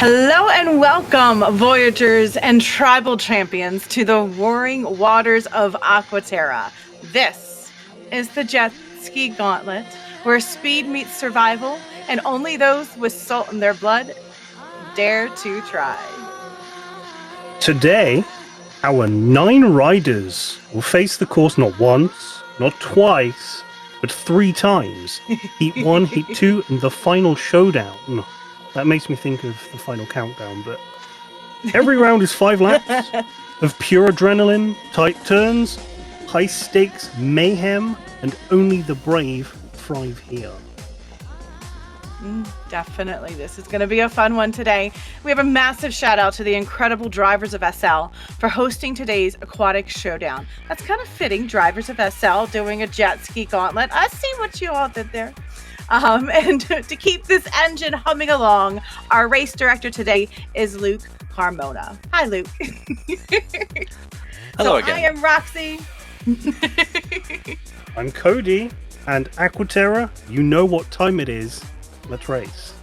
Hello and welcome, Voyagers and Tribal Champions, to the roaring waters of Aquaterra. This is the Jetski Gauntlet, where speed meets survival, and only those with salt in their blood dare to try. Today, our 9 riders will face the course not once, not twice, but 3 times. Heat 1, Heat 2, and the final showdown. That makes me think of the final countdown, but every round is 5 laps of pure adrenaline, tight turns, high stakes, mayhem, and only the brave thrive here. Definitely. This is going to be a fun one today. We have a massive shout out to the incredible drivers of SL for hosting today's aquatic showdown. That's kind of fitting, drivers of SL doing a jet ski gauntlet. I see what you all did there. And to keep this engine humming along, our race director today is Luke Carmona. Hi, Luke. Hello again. I am Roxy. I'm Cody, and Aquaterra, you know what time it is. Let's race.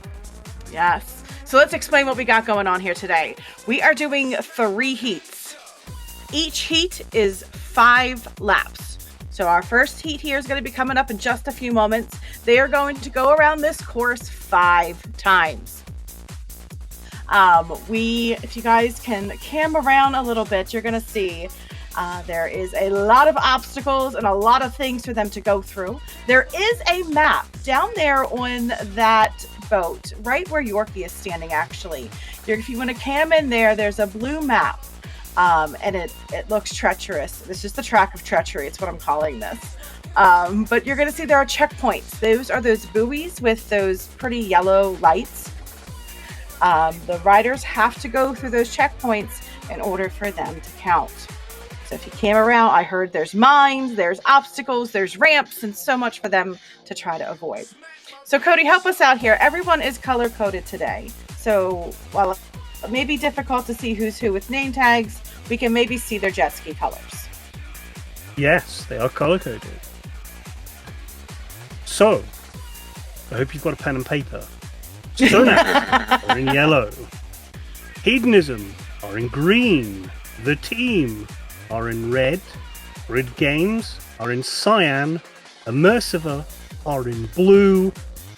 Yes. So let's explain what we got going on here today. We are doing 3 heats. Each heat is 5 laps. So our first heat here is going to be coming up in just a few moments. They are going to go around this course 5 times. If you guys can cam around a little bit, you're going to see there is a lot of obstacles and a lot of things for them to go through. There is a map down there on that boat, right where Yorkie is standing, actually. If you want to cam in there, there's a blue map. And it looks treacherous. It's just the track of treachery. It's what I'm calling this. But you're going to see there are checkpoints. Those are those buoys with those pretty yellow lights. The riders have to go through those checkpoints in order for them to count. So if you came around, I heard there's mines, there's obstacles, there's ramps, and so much for them to try to avoid. So Cody, help us out here. Everyone is color-coded today. So while it may be difficult to see who's who with name tags, we can maybe see their jet ski colors. Yes, they are color-coded. So, I hope you've got a pen and paper. Stone Apples are in yellow. Hedonism are in green. The Team are in red. Red Games are in cyan. Immersiva are in blue.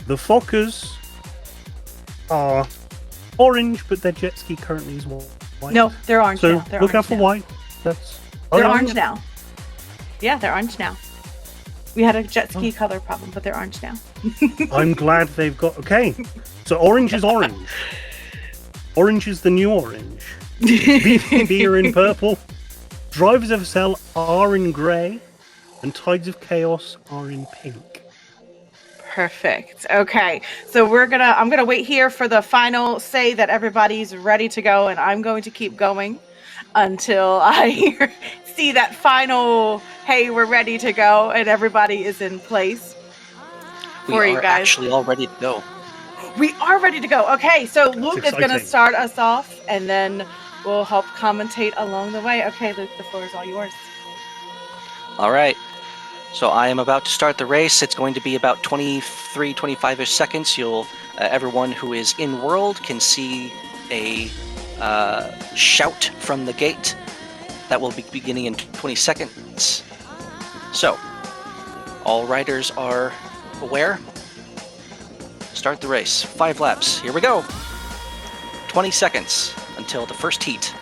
The Fockers are orange, but their jet ski currently is white. No, they're orange so now. They're look out for now. white. They're orange now. Yeah, they're orange now. We had a jet ski color problem, but they're orange now. I'm glad they've got... Okay, so orange is orange. Orange is the new orange. BB are in purple. Drivers of SL are in grey. And Tides of Chaos are in pink. Perfect. Okay, so I'm gonna wait here for the final say that everybody's ready to go, and I'm going to keep going until I see that final, hey, we're ready to go, and everybody is in place. We are actually all ready to go. We are ready to go. Okay, so Luke is gonna start us off, and then we'll help commentate along the way. Okay, Luke, the floor is all yours. All right. So I am about to start the race. It's going to be about 23, 25-ish seconds. Everyone who is in world can see a shout from the gate. That will be beginning in 20 seconds. So, all riders are aware. Start the race. 5 laps. Here we go. 20 seconds until the first heat.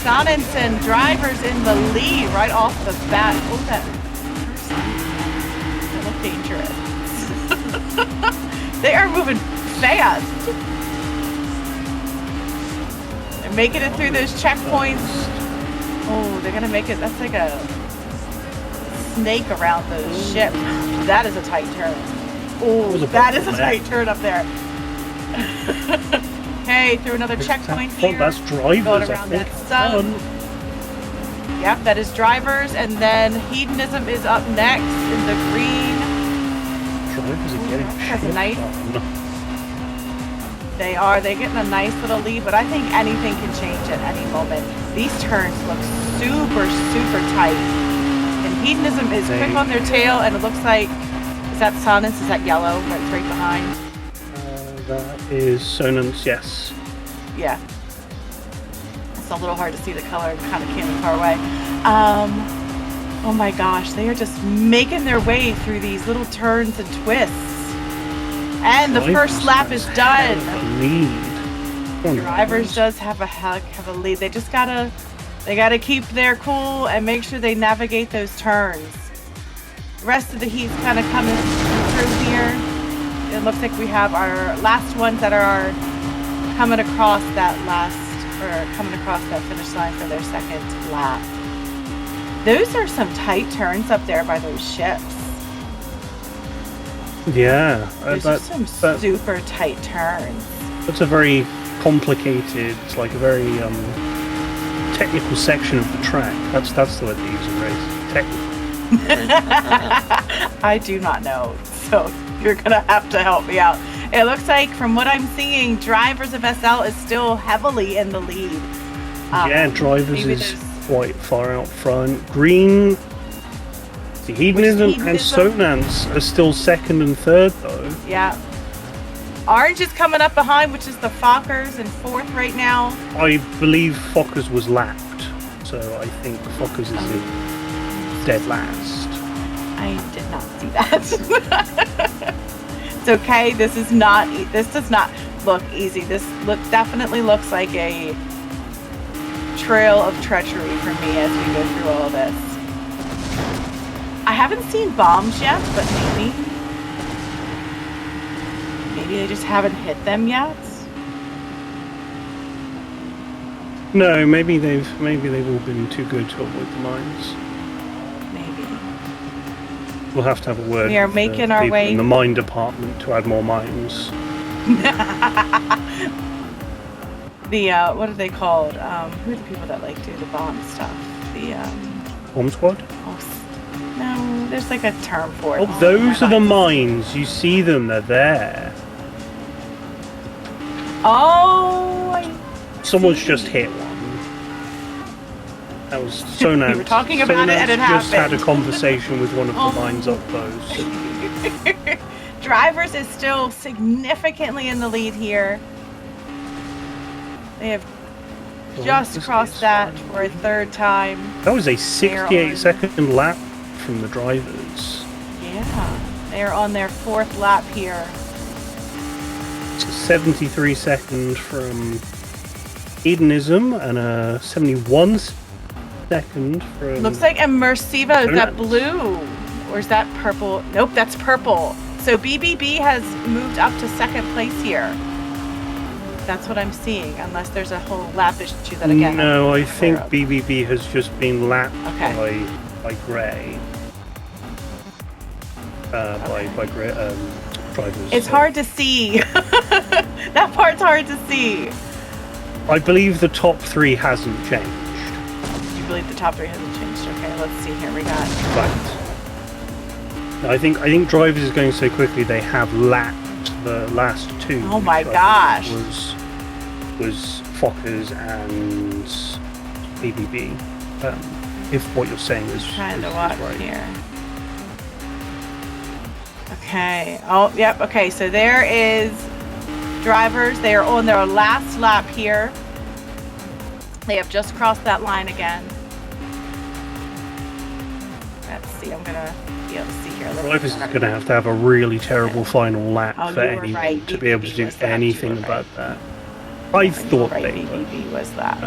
Donaldson, drivers in the lead right off the bat. Oh, that look dangerous. They are moving fast. They're making it through those checkpoints. Oh, they're gonna make it. That's like a snake around those ships. That is a tight turn. Oh, that is a tight turn up there. Okay, through another checkpoint here. That's drivers, Going around that sun. Yep, that is Drivers, and then Hedonism is up next in the green. Drivers are getting That's a shit nice. done. They're getting a nice little lead, but I think anything can change at any moment. These turns look super, super tight. And Hedonism is quick on their tail, and it looks like, is that Sonance? Is that yellow that's right behind? That is Sonance, yes. Yeah. It's a little hard to see the color, it kind of came far away. Oh my gosh, they are just making their way through these little turns and twists. And the first lap is done. Lead. Drivers does have a heck of a lead. They just gotta keep their cool and make sure they navigate those turns. The rest of the heat's kind of coming through here. It looks like we have our last ones that are coming across that finish line for their second lap. Those are some tight turns up there by those ships. Yeah, Those are some super tight turns. That's a very complicated, it's like a very technical section of the track. That's the word they use in race. Technical. I do not know, so you're gonna have to help me out. It looks like, from what I'm seeing, Drivers of SL is still heavily in the lead. Yeah, Drivers is quite far out front. Green, the Hedonism and Sonance are still second and third, though. Yeah. Orange is coming up behind, which is the Fokkers in fourth right now. I believe Fokkers was lapped, so I think Fokkers is in dead last. I did not see that. It's okay. This does not look easy. This definitely looks like a trail of treachery for me as we go through all of this. I haven't seen bombs yet, but maybe they just haven't hit them yet. No, maybe they've all been too good to avoid the mines. Maybe. We'll have to have a word. We are making our way in the mine department to add more mines. The what are they called? Who are the people that like do the bomb stuff? The Bomb squad? No, there's like a term for it. Oh, those are the mines. You see them, they're there. Oh, Someone's just hit one. That was Sonance. We were talking about it and it just happened. had a conversation with one of the mines up those. Drivers is still significantly in the lead here. They have just crossed that for a third time. That was a 68-second lap from the Drivers. Yeah, they're on their fourth lap here. It's a 73-second from Hedonism and a 71-second from... Looks like Immersiva. Is that blue? Or is that purple? Nope, that's purple. So BBB has moved up to second place here. That's what I'm seeing, unless there's a whole lap issue that again. No, I think BBB has just been lapped by Grey. By Grey Drivers. It's hard to see. That part's hard to see. I believe the top three hasn't changed. You believe the top three hasn't changed? Okay, let's see here. We got. Right. I think Drivers is going so quickly they have lapped the last two. Oh my gosh. Was Fokkers and BBB. If what you're saying is trying to is watch right. here. Okay. Oh, yep. Okay. So there is Drivers. They are on their last lap here. They have just crossed that line again. Let's see. I'm gonna be able to see here. Drivers is going to have a really terrible final lap for you were anyone right. to be able to do BBB was that. anything You were about right. that. I thought Right, they were. BBB was that.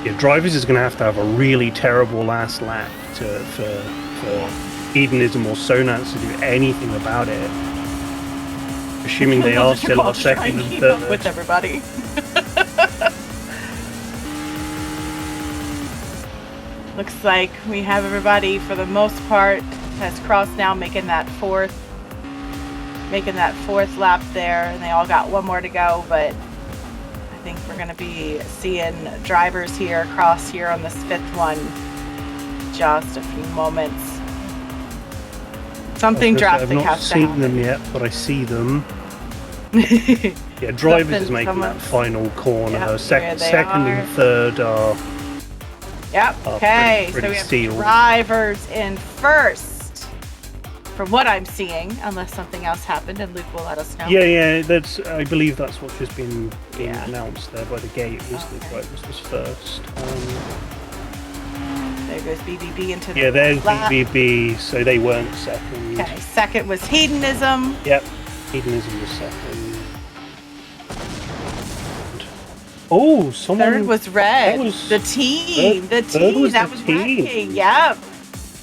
Yeah, Drivers is going to have a really terrible last lap for Hedonism or Sonance to do anything about it. Assuming they are still our second and third. With everybody. Looks like we have everybody, for the most part, has crossed now, making that fourth lap there, and they all got one more to go, but I think we're going to be seeing drivers here across here on this 5th one. Just a few moments. Something drastic I've not has to seen happen. them yet, but I see them. Yeah, drivers is making that final corner. Yep, here second they are. and third are. Yep. Okay, pretty so we have sealed. drivers in first, from what I'm seeing, unless something else happened, and Luke will let us know. Yeah. I believe that's what's just been Yeah. announced there by the gate. Was the Okay. drivers was first. There goes BBB into the Yeah, there's lap. BBB, so they weren't second. Okay, second was Hedonism. Yep, Hedonism was second. Oh, someone. Third was Red. That was- the team. third That was was the Red team. King. Yep.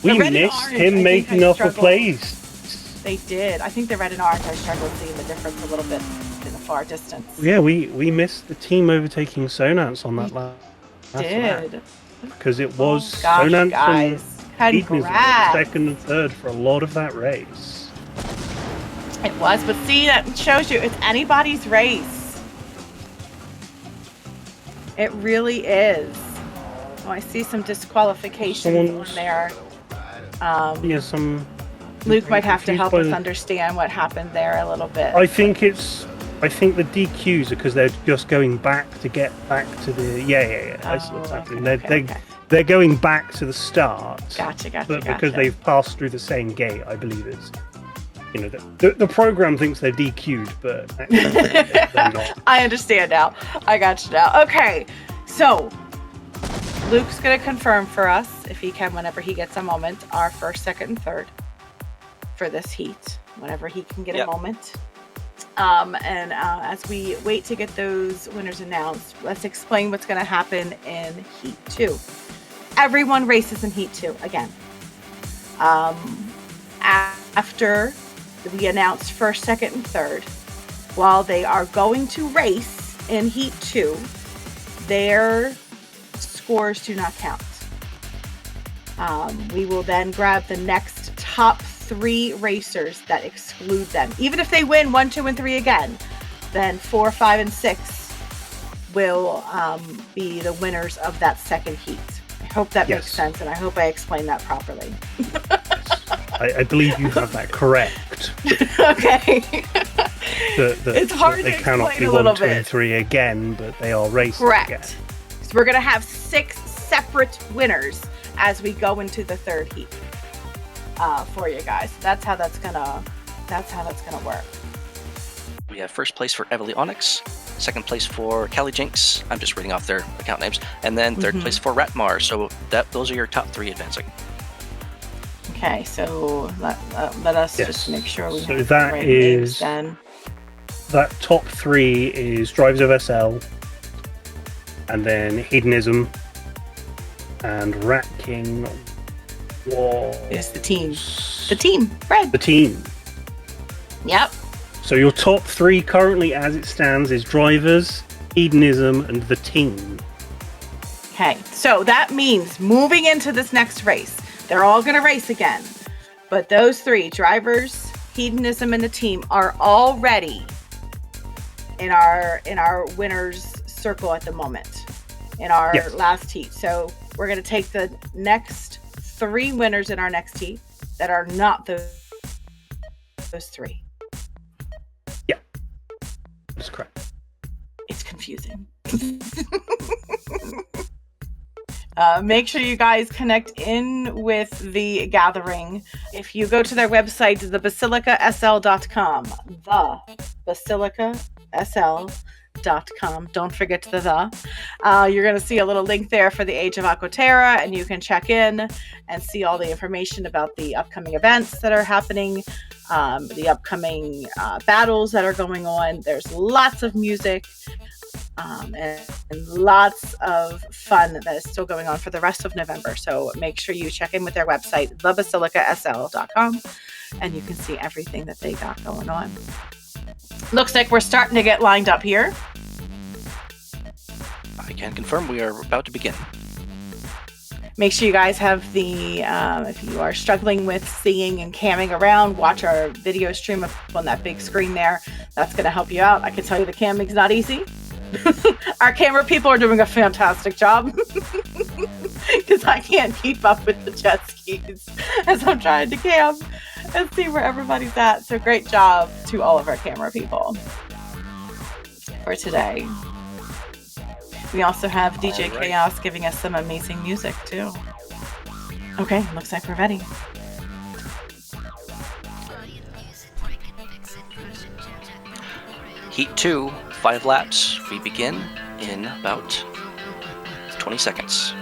We the red and missed orange, I him think making I up a struggled. place. They did. I think the red and orange, I struggled seeing the difference a little bit in the far distance. Yeah, we missed the team overtaking Sonance on that lap. Did. Because it was Oh, gosh, Sonance guys. and Hedonism Congrats. second and third for a lot of that race. It was, but see, that shows you it's anybody's race. It really is. Oh, I see some disqualifications Someone's- on there. Yeah, some. Luke might have to confused help by us the- understand what happened there a little bit. I think the DQs are because they're just going back to get back to the. Yeah. I see what's happening. okay. They're going back to the start. Gotcha. But because they've passed through the same gate, I believe it's. The program thinks they're DQ'd, but actually they're not. I understand now. I got you now. Okay, so Luke's going to confirm for us, if he can, whenever he gets a moment, our first, second, and third for this heat, whenever he can get a moment. As we wait to get those winners announced, let's explain what's going to happen in Heat 2. Everyone races in Heat 2 again. After we announce first, second, and third, while they are going to race in Heat 2, their scores do not count. We will then grab the next top 3 racers that exclude them. Even if they win 1, 2, and 3 again, then 4, 5, and 6 will be the winners of that second heat. I hope that makes sense, and I hope I explained that properly. I believe you have that correct. Okay. It's hard they to cannot explain be a little 1, 2, and bit. 3 again, but they are racing Correct. again. So we're going to have 6 separate winners as we go into the third heat for you guys. That's how that's gonna work. We have first place for Everly Onyx, second place for Callie Jinx. I'm just reading off their account names, and then third place for Ratmar. So those are your top 3 advancing. Okay, so let us just make sure we have that the right names is then. that top 3 is Drivers of SL, and then Hedonism, and Rat King was It's the team. The team, Red. the team. Yep. So your top 3 currently, as it stands, is Drivers, Hedonism, and the team. Okay, so that means moving into this next race, they're all going to race again. But those 3, Drivers, Hedonism, and the team, are already in our winners circle at the moment, in our last heat. So we're going to take the next 3 winners in our next heat that are not those 3. Yeah, that's correct. It's confusing. Make sure you guys connect in with the gathering. If you go to their website, thebasilicasl.com, thebasilicasl.com. Don't forget the. You're going to see a little link there for the Age of Aquaterra, and you can check in and see all the information about the upcoming events that are happening, the upcoming battles that are going on. There's lots of music. And lots of fun that is still going on for the rest of November. So make sure you check in with their website, thebasilicasl.com, and you can see everything that they got going on. Looks like we're starting to get lined up here. I can confirm we are about to begin. Make sure you guys have the, if you are struggling with seeing and camming around, watch our video stream up on that big screen there. That's going to help you out. I can tell you the camming's not easy. Our camera people are doing a fantastic job because I can't keep up with the jet skis as I'm trying to cam and see where everybody's at. So great job to all of our camera people for today. We also have DJ Chaos giving us some amazing music too. Okay, looks like we're ready. Heat 2, 5 laps. We begin in about 20 seconds.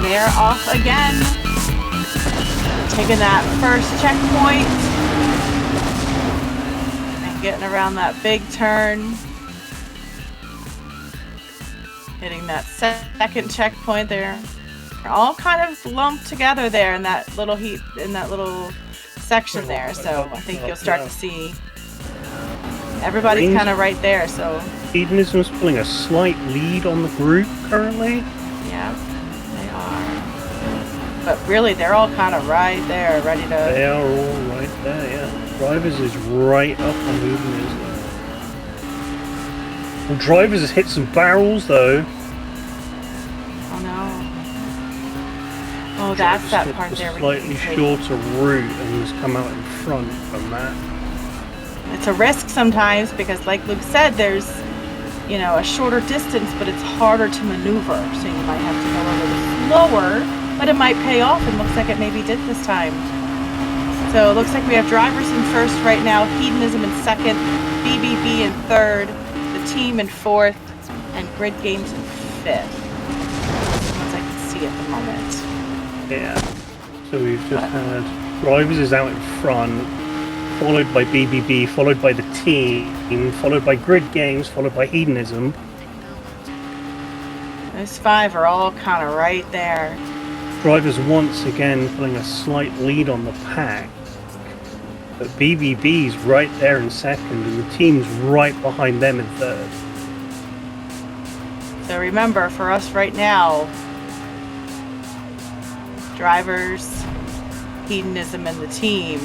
They're off again. Taking that first checkpoint and getting around that big turn. Hitting that second checkpoint there. They're all kind of lumped together there in that little heat, in that little section there. So I think you'll start to see everybody's kind of right there. So Hedonism's pulling a slight lead on the group currently. Yeah. But really, they're all kind of right there, ready to... They are all right there, yeah. Drivers is right up on Hedonism. Well, Drivers has hit some barrels, though. Oh, no. Oh, that's that part there. Slightly shorter route and has come out in front from that. It's a risk sometimes because, like Luke said, there's, you know, a shorter distance, but it's harder to maneuver. So you might have to go a little slower. But it might pay off, and looks like it maybe did this time. So it looks like we have Drivers in first right now, Hedonism in second, BBB in third, the team in fourth, and Grid Games in fifth. As I can see at the moment. Yeah. So we've just had Drivers is out in front, followed by BBB, followed by the team, followed by Grid Games, followed by Hedonism. Those five are all kind of right there. Drivers once again pulling a slight lead on the pack, but BBB's right there in second and the team's right behind them in third. So remember, for us right now, Drivers, Hedonism, and the team,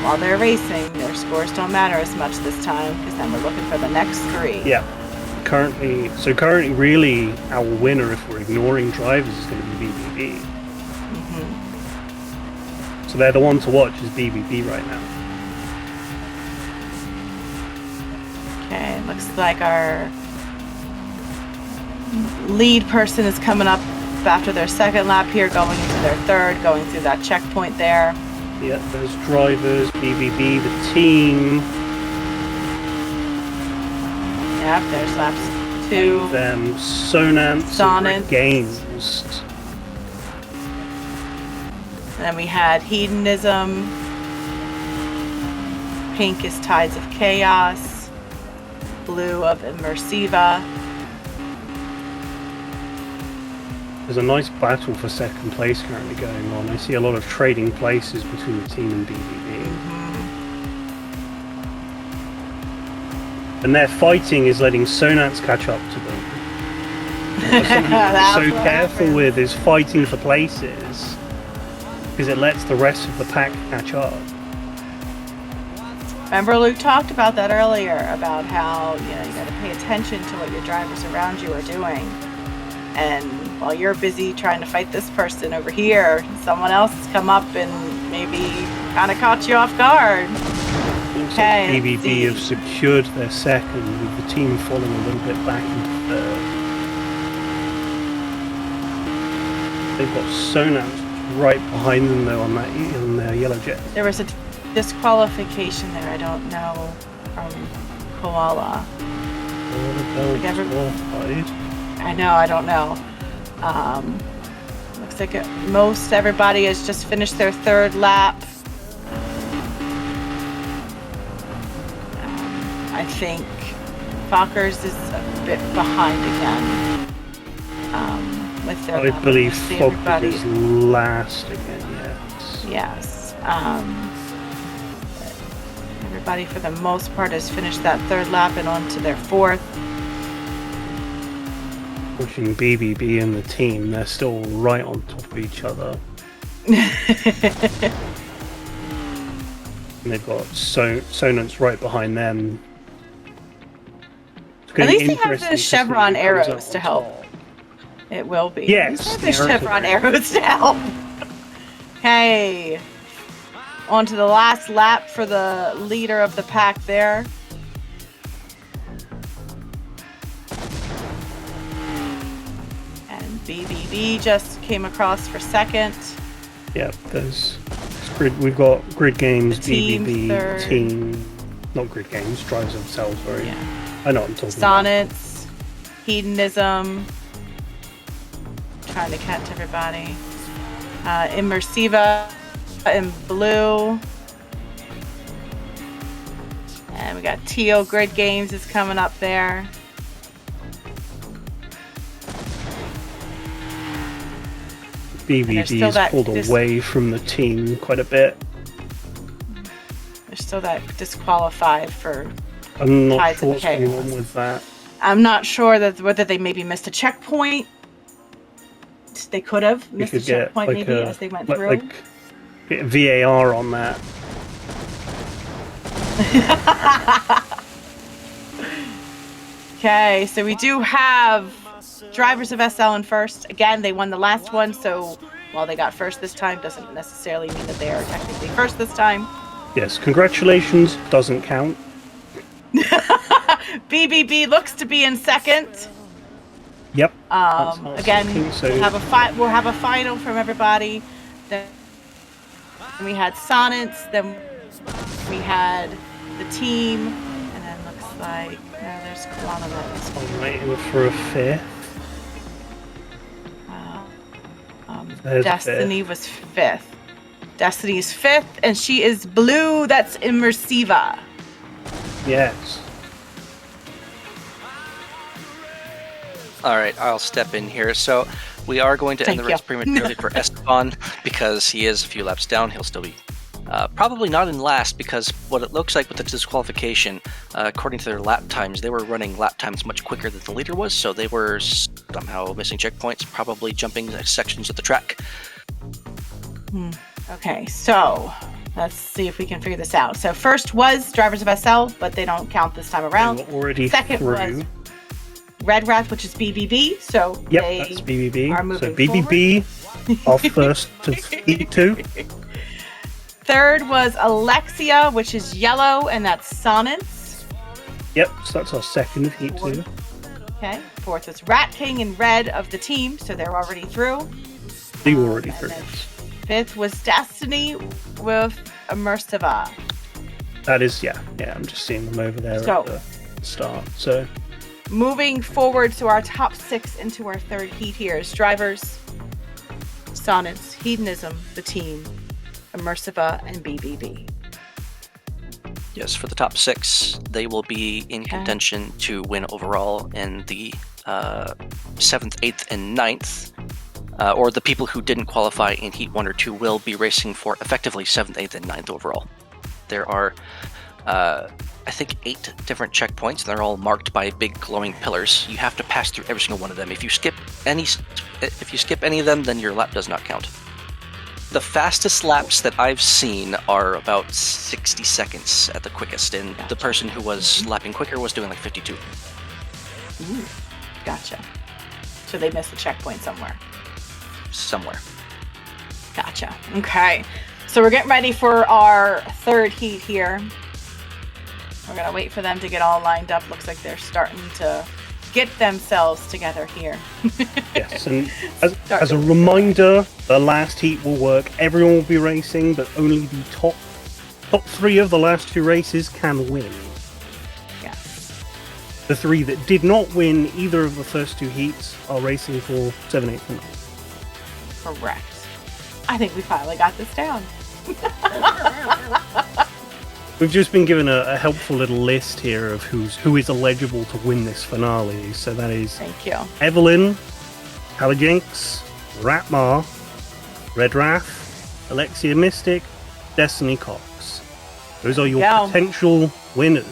while they're racing, their scores don't matter as much this time because then we're looking for the next three. Yeah. Currently really our winner, if we're ignoring Drivers, is going to be BBB. Mm-hmm. So they're the one to watch is BBB right now. Okay, looks like our lead person is coming up after their second lap here, going into their third, going through that checkpoint there. Yeah, there's Drivers, BBB, the team. Yep, there's laps 2. Them Sonance, Games. And then we had Hedonism. Pink is Tides of Chaos. Blue of Immersiva. There's a nice battle for second place currently going on. I see a lot of trading places between the team and BBB. And their fighting is letting Sonance catch up to them. So careful with is fighting for places because it lets the rest of the pack catch up. Remember Luke talked about that earlier, about how, you know, you got to pay attention to what your drivers around you are doing. And while you're busy trying to fight this person over here, someone else has come up and maybe kind of caught you off guard. Okay, BBB have secured their second, with the team falling a little bit back into third. They've got Sonance right behind them though on their yellow jet. There was a disqualification there, I don't know, from Koala. I know, I don't know. Looks like most everybody has just finished their third lap. I think Fokkers is a bit behind again. with their I believe See Fog everybody. is last again, yes. Yes. Everybody, for the most part, has finished that third lap and on to their fourth. Watching BBB and the team, they're still right on top of each other. And they've got Sonance right behind them. At least they have the chevron arrows to help. Top. It will be. Yes, At least they have the chevron arrows to help. Okay. On to the last lap for the leader of the pack there. And BBB just came across for second. Yep, there's grid. We've got Grid Games, The team BBB, third. team. Not Grid Games, drives themselves. Sorry, Yeah. I know what I'm talking about. Sonnets, Hedonism. Trying to catch everybody. Immersiva in blue. And we got Teal Grid Games is coming up there. BBB is pulled away from the team quite a bit. There's still that disqualified for. I'm not Ties sure and what's going chaos. on with that. I'm not sure that whether they maybe missed a checkpoint. They could have We missed a could get checkpoint like maybe a as they went through. like bit of VAR on that. Okay, so we do have drivers of SL in first. Again, they won the last one, so while they got first this time, doesn't necessarily mean that they are technically first this time. Yes, congratulations. Doesn't count. BBB looks to be in second. Yep. that's what I was Again, thinking, so we'll have a final from everybody. Then we had Sonnets, then we had the team, and then looks like there's Kilometers. I'm waiting for a fifth. There's Destiny was fifth. Destiny's fifth, and she is blue. That's Immersiva. Yes. All right, I'll step in here. So we are going to end Thank the you. race prematurely for Esteban because he is a few laps down. He'll still be probably not in last because what it looks like with the disqualification, according to their lap times, they were running lap times much quicker than the leader was, so they were somehow missing checkpoints, probably jumping sections of the track. Okay, so let's see if we can figure this out. So first was drivers of SL, but they don't count this time around. We're already Second through. was Red Wrath, which is BBB. So Yep, they that's BBB. are So moving BBB off first to E2. Third was Alexia, which is yellow, and that's Sonnets. Yep, so that's our second of Heat 2. Okay. Fourth was Rat King in red of the team, so they're already through. You already And through. then fifth was Destiny with Immersiva. That is, yeah, I'm just seeing them over there So- at the start. So, Moving forward to our top six into our third heat here is drivers, Sonnets, Hedonism, the team, Immersiva, and BBB. Yes, for the top six, they will be in contention to win overall in the 7th, 8th, and 9th. Or the people who didn't qualify in Heat 1 or 2 will be racing for effectively 7th, 8th, and 9th overall. There are, I think, 8 different checkpoints, and they're all marked by big glowing pillars. You have to pass through every single one of them. If you skip any of them, then your lap does not count. The fastest laps that I've seen are about 60 seconds at the quickest, and the person who was lapping quicker was doing like 52. Ooh, gotcha. So they missed a checkpoint somewhere. Somewhere. Gotcha. Okay. So we're getting ready for our third heat here. We're going to wait for them to get all lined up. Looks like they're starting to get themselves together here. yes, and as a reminder, the last heat will work. Everyone will be racing, but only the top 3 of the last 2 races can win. Yes. The 3 that did not win either of the first 2 heats are racing for 7, 8, and 9. Correct. I think we finally got this down. We've just been given a helpful little list here of who is eligible to win this finale. So that is Thank you. Evelyn, Halajinx, Ratmar, Red Wrath, Alexia Mystic, Destiny Cox. Those are your potential winners.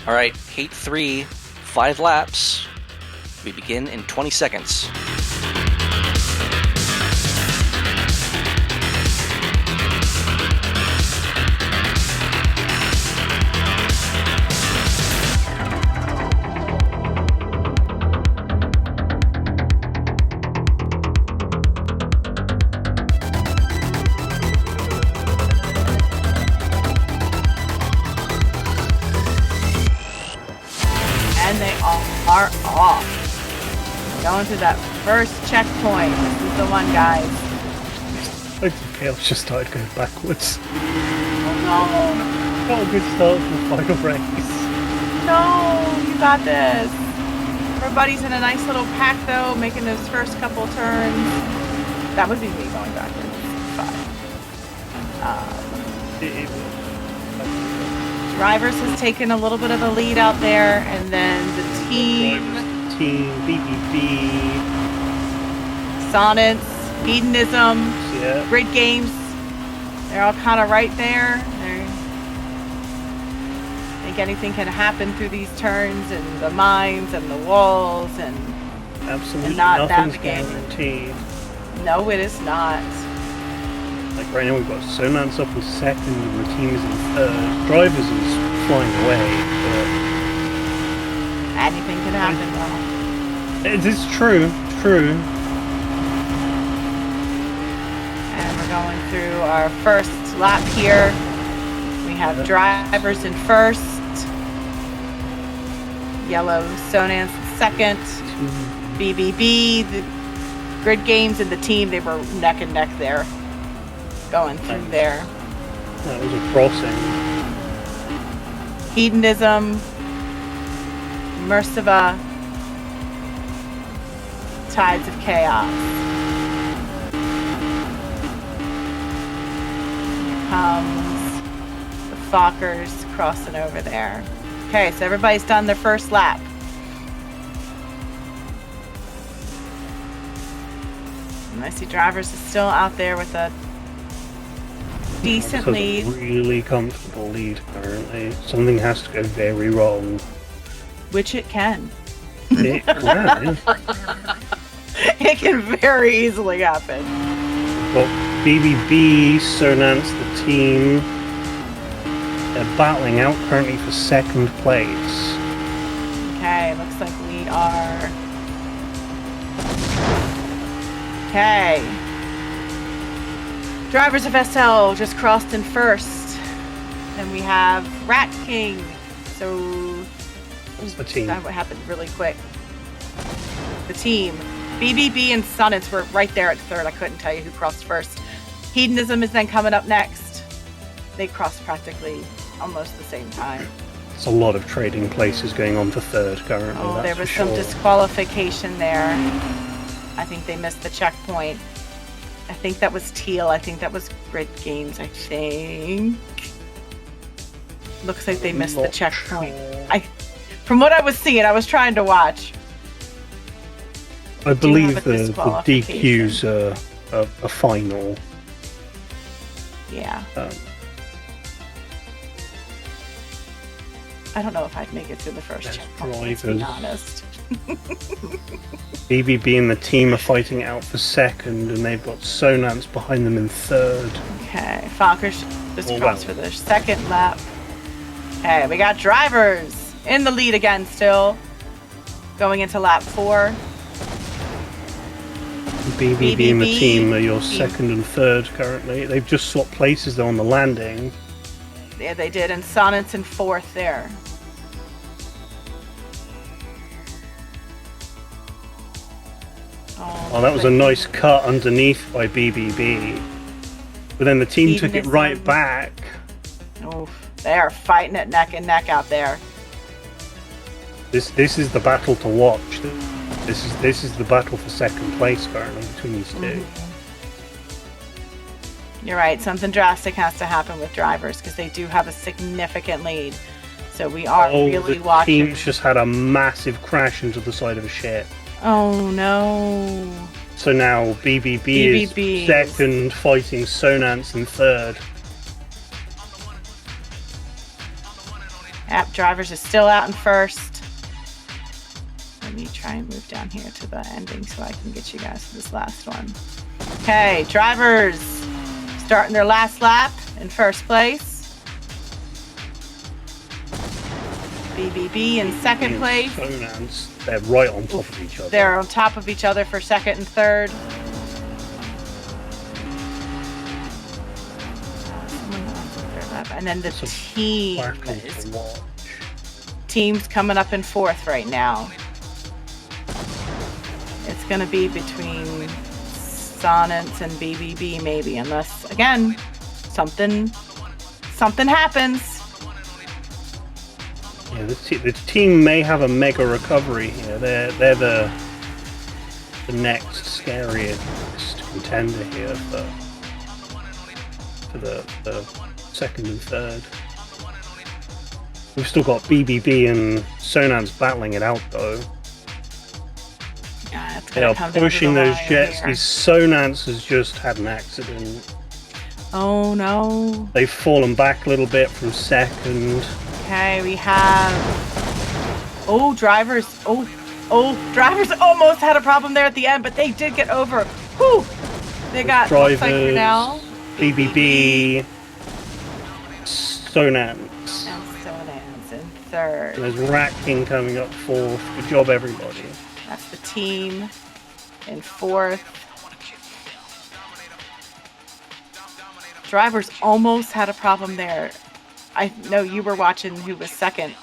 All right, Heat 3, 5 laps. We begin in 20 seconds. And they are off. Going to that first checkpoint. This is the one, guys. I think Chaos just started going backwards. Oh Not a good start to the final race. no! No! You got this. Everybody's in a nice little pack, though, making those first couple turns. That would be me going backwards. Fine. Drivers has taken a little bit of the lead out there, and then the team... Team, BBB, Sonnets, Hedonism, yeah. Grid Games, they're all kind of right there. I think anything can happen through these turns and the mines and the walls and Absolutely not nothing's navigating. guaranteed. No, it is not. Like right now we've got Sonance up in second and the team is in third. Drivers is flying away, Anything can happen, though. it is true, true. And we're going through our first lap here. We have drivers in first. Yellow Sonance in second. BBB, the Grid Games and the team, they were neck and neck there. Going through there. That was a crossing. Hedonism, Merciva, Tides of Chaos. Here comes the Fokkers crossing over there. Okay, so everybody's done their first lap. And I see drivers is still out there with a decent That's lead. a really comfortable lead currently. Something has to go very wrong. Which it can. It can. It can very easily happen. Got BBB, Sonance, the team. They're battling out currently for second place. Okay, looks like we are... Okay. Drivers of SL just crossed in first. Then we have Rat King. So... That's the team. That happened really quick. The team. BBB and Sonnets were right there at third. I couldn't tell you who crossed first. Hedonism is then coming up next. They crossed practically almost the same time. There's a lot of trading places going on for third currently. Oh, that's there was for some sure. disqualification there. I think they missed the checkpoint. I think that was Teal. I think that was Grid Games, I think. Looks like they missed the Not checkpoint. sure. From what I was seeing, I was trying to watch. I believe have a the disqualification. DQ's a final. Yeah. Um, I don't know if I'd make it through the first There's checkpoint, to be drivers. honest. BBB and the team are fighting out for second, and they've got Sonance behind them in third. Okay, Fokkers just Oh, crossed wow. for their second lap. Okay, we got drivers in the lead again still. Going into lap 4. BBB and the BBB. team are your second and third currently. They've just swapped places though on the landing. Yeah, they did, and Sonnet's in 4th there. Oh, that was a nice cut underneath by BBB. But then the team took it right Hedonism. back. Oof, they are fighting it neck and neck out there. This is the battle to watch. This is the battle for second place currently between these two. You're right, something drastic has to happen with drivers because they do have a significant lead. So we are really watching. Team's just had a massive crash into the side of a ship. Oh no. So now BBB is second, fighting Sonance in third. App Drivers is still out in first. Let me try and move down here to the ending so I can get you guys to this last one. Okay, Drivers starting their last lap in first place. BBB in second place. Sonance, they're right on top of each other. They're on top of each other for second and third. And then the team's coming up in fourth right now. It's going to be between Sonance and BBB maybe, unless, again, something happens. Yeah, the team may have a mega recovery here. They're the next scariest contender here for the second and third. We've still got BBB and Sonance battling it out though. Yeah, it's they are pushing those jet skis. Sonance has just had an accident. Oh no. They've fallen back a little bit from second. Okay, we have Drivers. Drivers almost had a problem there at the end, but they did get over. Whew! They got Drivers, looks like now. BBB, Sonance. And Sonance in third. And there's Ratking coming up fourth. Good job, everybody. That's the team in fourth. Drivers almost had a problem there. I know you were watching who was second.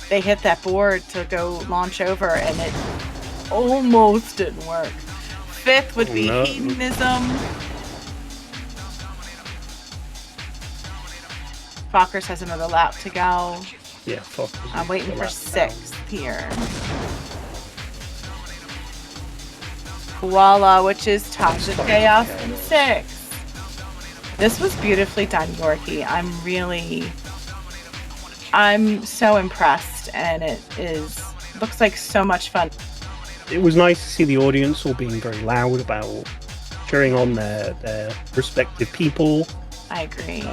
They hit that board to go launch over and it almost didn't work. Fifth would be Hedonism. Fokkers has another lap to go. Yeah, Fokkers. I'm waiting for sixth here. Koala, which is Toxic Chaos in sixth. This was beautifully done, Yorkie. I'm so impressed, and looks like so much fun. It was nice to see the audience all being very loud about cheering on their respective people. I agree.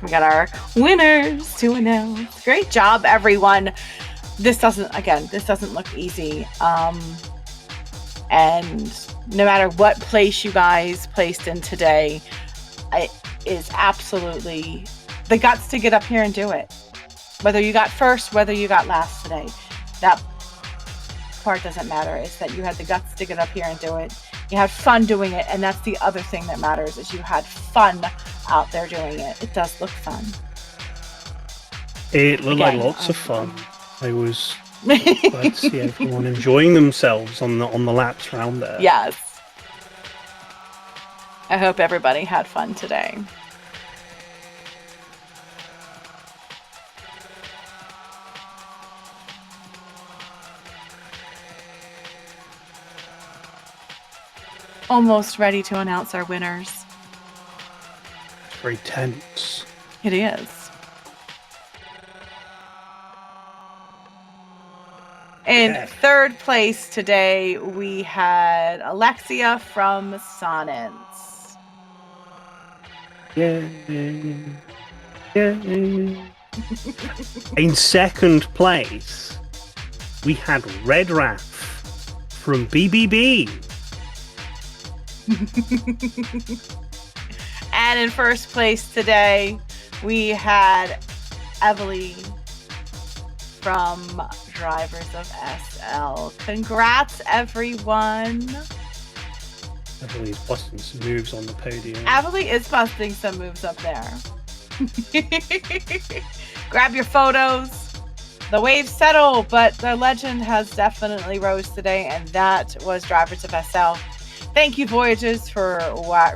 We got our winners to announce. Great job, everyone. This doesn't look easy. And no matter what place you guys placed in today, it is absolutely the guts to get up here and do it. Whether you got first, whether you got last today, that part doesn't matter. It's that you had the guts to get up here and do it. You had fun doing it, and that's the other thing that matters, is you had fun out there doing it. It does look fun. It looked like lots of fun. I was glad to see everyone enjoying themselves on the laps around there. Yes. I hope everybody had fun today. Almost ready to announce our winners. It's very tense. It is. In third place today, we had Alexia from Sonance. Yay. Yay. In second place, we had Red Raph from BBB. And in first place today, we had Evely from Drivers of SL. Congrats, everyone. Evely's busting some moves on the podium. Evely is busting some moves up there. Grab your photos. The waves settle, but the legend has definitely rose today, and that was Drivers of SL. Thank you, Voyages, for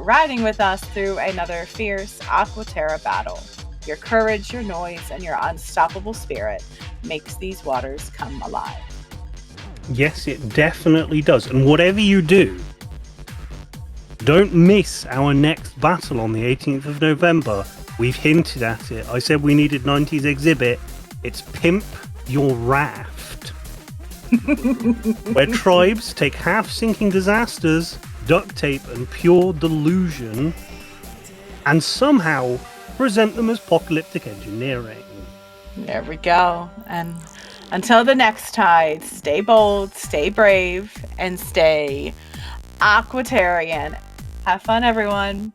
riding with us through another fierce Aquaterra battle. Your courage, your noise, and your unstoppable spirit makes these waters come alive. Yes, it definitely does. And whatever you do, don't miss our next battle on the 18th of November. We've hinted at it. I said we needed 90s exhibit. It's Pimp Your Raft, where tribes take half-sinking disasters, duct tape, and pure delusion, and somehow present them as apocalyptic engineering. There we go. And until the next tide, stay bold, stay brave, and stay Aquatarian. Have fun, everyone.